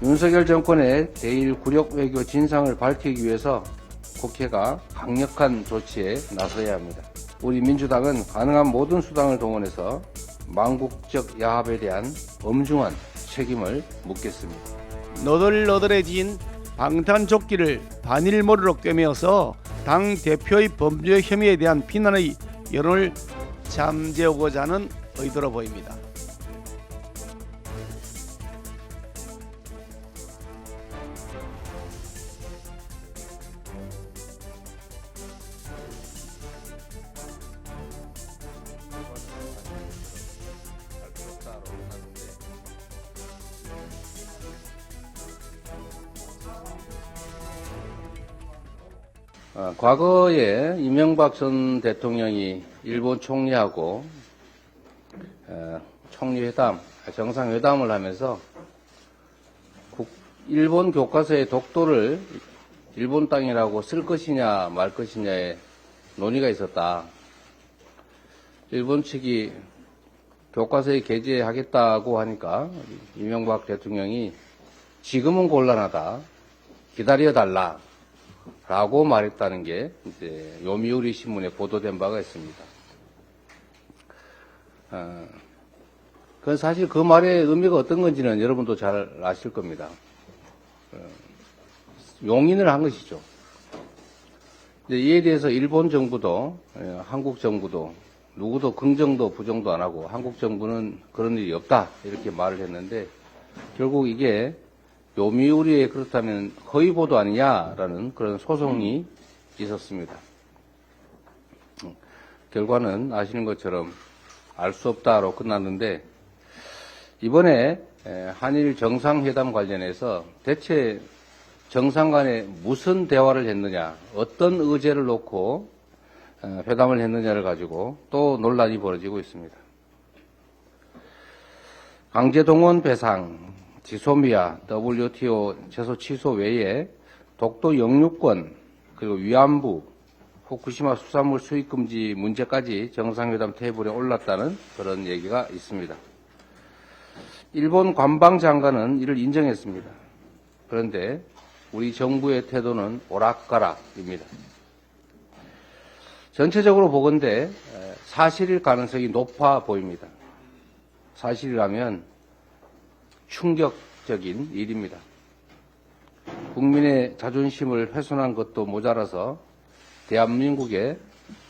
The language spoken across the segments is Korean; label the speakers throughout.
Speaker 1: 윤석열 정권의 대일 굴욕 외교 진상을 밝히기 위해서 국회가 강력한 조치에 나서야 합니다. 우리 민주당은 가능한 모든 수단을 동원해서 망국적 야합에 대한 엄중한 책임을 묻겠습니다.
Speaker 2: 너덜너덜해진 방탄조끼를 반일모리로 꿰매어서 당 대표의 범죄 혐의에 대한 비난의 여론을 잠재우고자 하는 의도로 보입니다.
Speaker 1: 과거에 이명박 전 대통령이 일본 총리하고 총리회담, 정상회담을 하면서 일본 교과서의 독도를 일본 땅이라고 쓸 것이냐 말 것이냐의 논의가 있었다. 일본 측이 교과서에 게재하겠다고 하니까 이명박 대통령이 지금은 곤란하다. 기다려달라. 라고 말했다는 게 이제 요미우리 신문에 보도된 바가 있습니다. 그건 사실 그 말의 의미가 어떤 건지는 여러분도 잘 아실 겁니다. 용인을 한 것이죠. 이에 대해서 일본 정부도 한국 정부도 누구도 긍정도 부정도 안 하고 한국 정부는 그런 일이 없다 이렇게 말을 했는데 결국 이게 요미우리에 그렇다면 허위보도 아니냐라는 그런 소송이 있었습니다. 결과는 아시는 것처럼 알 수 없다로 끝났는데 이번에 한일 정상회담 관련해서 대체 정상 간에 무슨 대화를 했느냐, 어떤 의제를 놓고 회담을 했느냐를 가지고 또 논란이 벌어지고 있습니다. 강제동원 배상, 지소미아, WTO 제소 취소 외에 독도 영유권, 그리고 위안부, 후쿠시마 수산물 수입 금지 문제까지 정상회담 테이블에 올랐다는 그런 얘기가 있습니다. 일본 관방장관은 이를 인정했습니다. 그런데 우리 정부의 태도는 오락가락입니다. 전체적으로 보건대 사실일 가능성이 높아 보입니다. 사실이라면 충격적인 일입니다. 국민의 자존심을 훼손한 것도 모자라서 대한민국의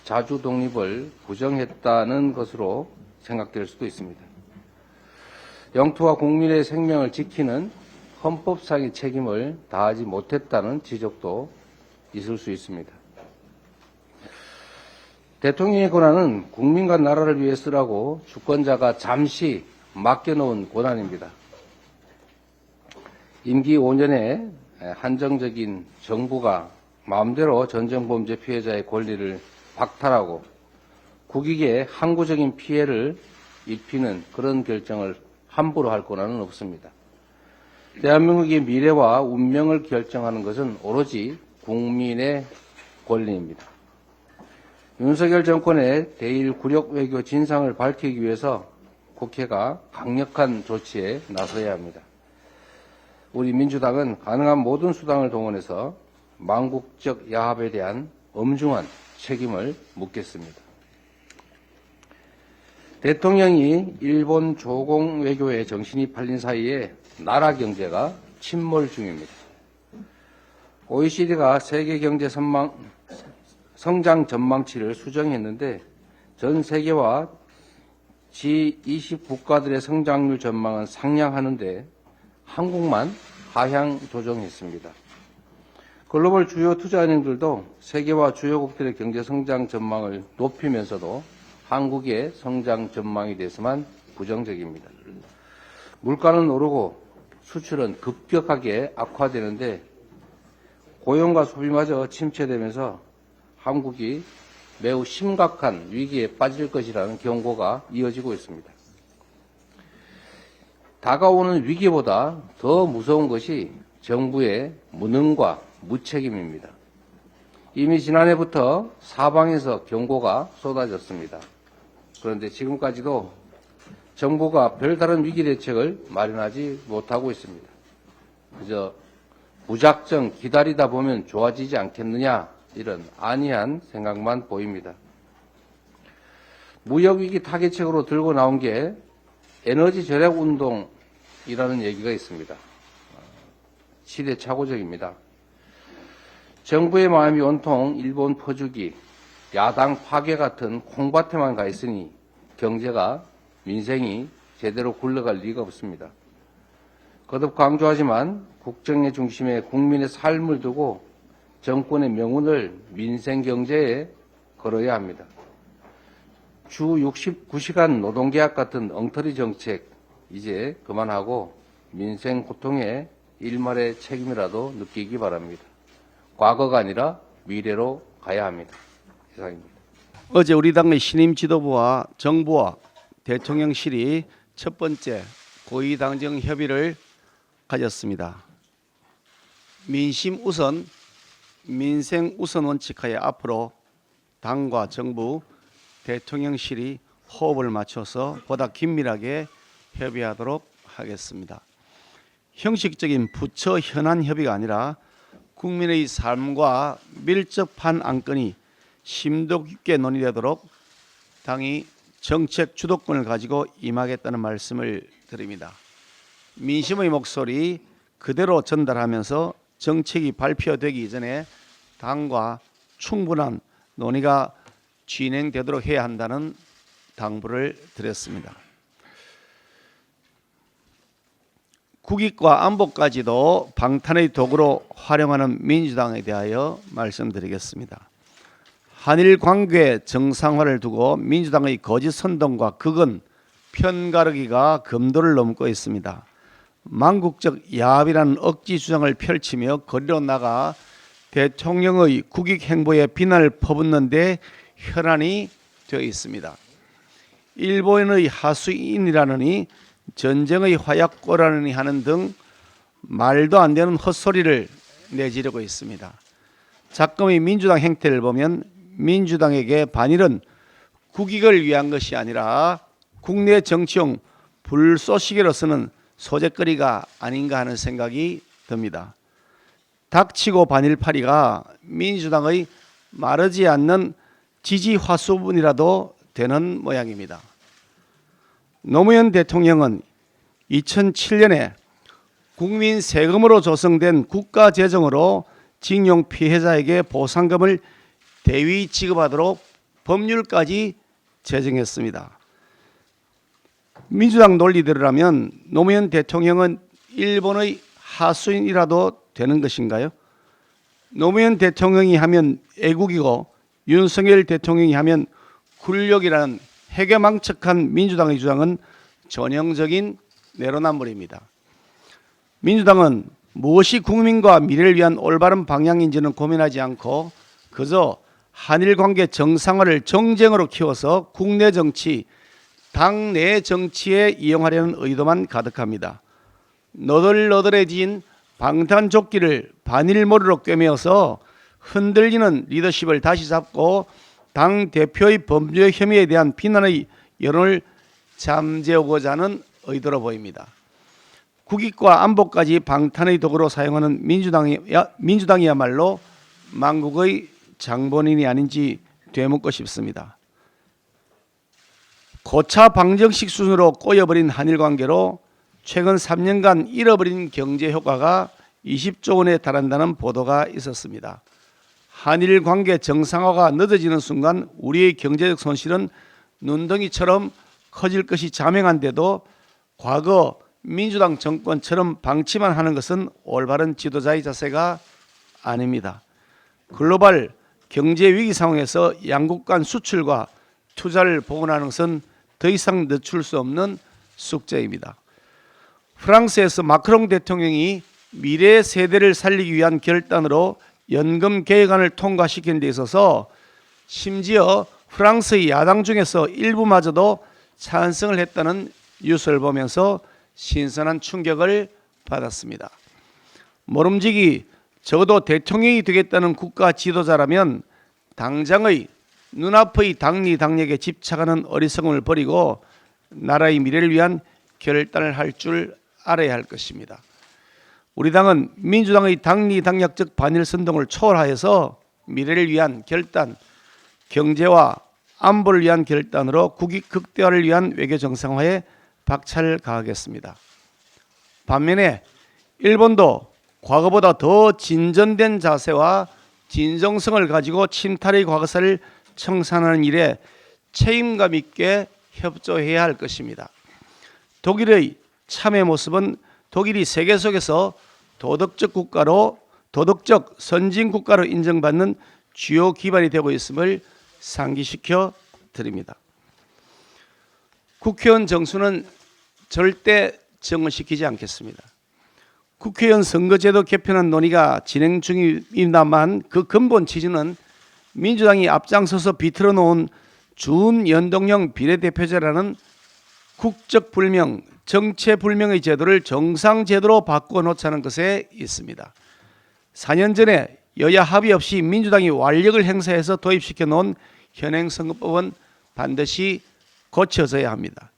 Speaker 1: 자주 독립을 부정했다는 것으로 생각될 수도 있습니다. 영토와 국민의 생명을 지키는 헌법상의 책임을 다하지 못했다는 지적도 있을 수 있습니다. 대통령의 권한은 국민과 나라를 위해 쓰라고 주권자가 잠시 맡겨놓은 권한입니다. 임기 5년에 한정적인 정부가 마음대로 전쟁범죄 피해자의 권리를 박탈하고 국익에 항구적인 피해를 입히는 그런 결정을 함부로 할 권한은 없습니다. 대한민국의 미래와 운명을 결정하는 것은 오로지 국민의 권리입니다. 윤석열 정권의 대일 굴욕 외교 진상을 밝히기 위해서 국회가 강력한 조치에 나서야 합니다. 우리 민주당은 가능한 모든 수단을 동원해서 망국적 야합에 대한 엄중한 책임을 묻겠습니다. 대통령이 일본 조공 외교에 정신이 팔린 사이에 나라 경제가 침몰 중입니다. OECD가 세계 경제 성장 전망치를 수정했는데 전 세계와 G20 국가들의 성장률 전망은 상향하는데 한국만 하향 조정했습니다. 글로벌 주요 투자은행들도 세계와 주요국들의 경제 성장 전망을 높이면서도 한국의 성장 전망에 대해서만 부정적입니다. 물가는 오르고 수출은 급격하게 악화되는데 고용과 소비마저 침체되면서 한국이 매우 심각한 위기에 빠질 것이라는 경고가 이어지고 있습니다. 다가오는 위기보다 더 무서운 것이 정부의 무능과 무책임입니다. 이미 지난해부터 사방에서 경고가 쏟아졌습니다. 그런데 지금까지도 정부가 별다른 위기 대책을 마련하지 못하고 있습니다. 그저 무작정 기다리다 보면 좋아지지 않겠느냐 이런 안이한 생각만 보입니다. 무역위기 타개책으로 들고 나온 게 에너지 절약 운동이라는 얘기가 있습니다. 시대착오적입니다. 정부의 마음이 온통 일본 퍼주기, 야당 파괴 같은 콩밭에만 가 있으니 경제가, 민생이 제대로 굴러갈 리가 없습니다. 거듭 강조하지만 국정의 중심에 국민의 삶을 두고 정권의 명운을 민생 경제에 걸어야 합니다. 주 69시간 노동계약 같은 엉터리 정책 이제 그만하고 민생 고통에 일말의 책임이라도 느끼기 바랍니다. 과거가 아니라 미래로 가야 합니다. 이상입니다.
Speaker 2: 어제 우리 당의 신임 지도부와 정부와 대통령실이 첫 번째 고위당정 협의를 가졌습니다. 민심 우선, 민생 우선 원칙하에 앞으로 당과 정부, 대통령실이 호흡을 맞춰서 보다 긴밀하게 협의하도록 하겠습니다. 형식적인 부처 현안 협의가 아니라 국민의 삶과 밀접한 안건이 심도 깊게 논의되도록 당이 정책 주도권을 가지고 임하겠다는 말씀을 드립니다. 민심의 목소리 그대로 전달하면서 정책이 발표되기 이전에 당과 충분한 논의가 진행되도록 해야 한다는 당부를 드렸습니다. 국익과 안보까지도 방탄의 도구로 활용하는 민주당에 대하여 말씀드리겠습니다. 한일 관계 정상화를 두고 민주당의 거짓 선동과 극은 편가르기가 금도를 넘고 있습니다. 망국적 야합이라는 억지 주장을 펼치며 거리로 나가 대통령의 국익 행보에 비난을 퍼붓는 데 혈안이 되어 있습니다. 일본의 하수인이라느니 전쟁의 화약고라느니 하는 등 말도 안 되는 헛소리를 내지르고 있습니다. 작금의 민주당 행태를 보면 민주당에게 반일은 국익을 위한 것이 아니라 국내 정치용 불쏘시개로서는 소재거리가 아닌가 하는 생각이 듭니다. 닥치고 반일파리가 민주당의 마르지 않는 지지 화수분이라도 되는 모양입니다. 노무현 대통령은 2007년에 국민 세금으로 조성된 국가재정으로 징용 피해자에게 보상금을 대위 지급하도록 법률까지 제정했습니다. 민주당 논리대로라면 노무현 대통령은 일본의 하수인이라도 되는 것인가요? 노무현 대통령이 하면 애국이고 윤석열 대통령이 하면 굴욕이라는 해괴망측한 민주당의 주장은 전형적인 내로남불입니다. 민주당은 무엇이 국민과 미래를 위한 올바른 방향인지는 고민하지 않고 그저 한일관계 정상화를 정쟁으로 키워서 국내 정치, 당내 정치에 이용하려는 의도만 가득합니다. 너덜너덜해진 방탄조끼를 바닐머리로 꿰매어서 흔들리는 리더십을 다시 잡고 당 대표의 범죄 혐의에 대한 비난의 여론을 잠재우고자 하는 의도로 보입니다. 국익과 안보까지 방탄의 도구로 사용하는 민주당이야말로 망국의 장본인이 아닌지 되묻고 싶습니다. 고차 방정식 수준으로 꼬여버린 한일관계로 최근 3년간 잃어버린 경제 효과가 20조 원에 달한다는 보도가 있었습니다. 한일 관계 정상화가 늦어지는 순간 우리의 경제적 손실은 눈덩이처럼 커질 것이 자명한데도 과거 민주당 정권처럼 방치만 하는 것은 올바른 지도자의 자세가 아닙니다. 글로벌 경제 위기 상황에서 양국 간 수출과 투자를 복원하는 것은 더 이상 늦출 수 없는 숙제입니다. 프랑스에서 마크롱 대통령이 미래 세대를 살리기 위한 결단으로 연금 개혁안을 통과시키는 데 있어서 심지어 프랑스의 야당 중에서 일부마저도 찬성을 했다는 뉴스를 보면서 신선한 충격을 받았습니다. 모름지기 적어도 대통령이 되겠다는 국가 지도자라면 당장의 눈앞의 당리당략에 집착하는 어리석음을 버리고 나라의 미래를 위한 결단을 할 줄 알아야 할 것입니다. 우리 당은 민주당의 당리당략적 반일 선동을 초월하여서 미래를 위한 결단, 경제와 안보를 위한 결단으로 국익 극대화를 위한 외교 정상화에 박차를 가하겠습니다. 반면에 일본도 과거보다 더 진전된 자세와 진정성을 가지고 침탈의 과거사를 청산하는 일에 책임감 있게 협조해야 할 것입니다. 독일의 참여 모습은 독일이 세계 속에서 도덕적 선진 국가로 인정받는 주요 기반이 되고 있음을 상기시켜 드립니다. 국회의원 정수는 절대 정원시키지 않겠습니다. 국회의원 선거제도 개편안 논의가 진행 중입니다만 그 근본 취지는 민주당이 앞장서서 비틀어 놓은 준연동형 비례대표제라는 국적불명, 정체불명의 제도를 정상제도로 바꿔놓자는 것에 있습니다. 4년 전에 여야 합의 없이 민주당이 완력을 행사해서 도입시켜 놓은 현행선거법은 반드시 고쳐져야 합니다.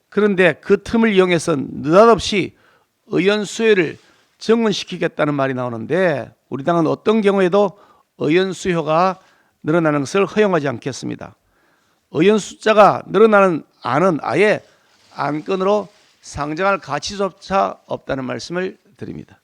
Speaker 2: 그런데 그 틈을 이용해서 느닷없이 의원 수요를 정원시키겠다는 말이 나오는데 우리 당은 어떤 경우에도 의원 수요가 늘어나는 것을 허용하지 않겠습니다. 의원 숫자가 늘어나는 안은 아예 안건으로 상정할 가치조차 없다는 말씀을 드립니다.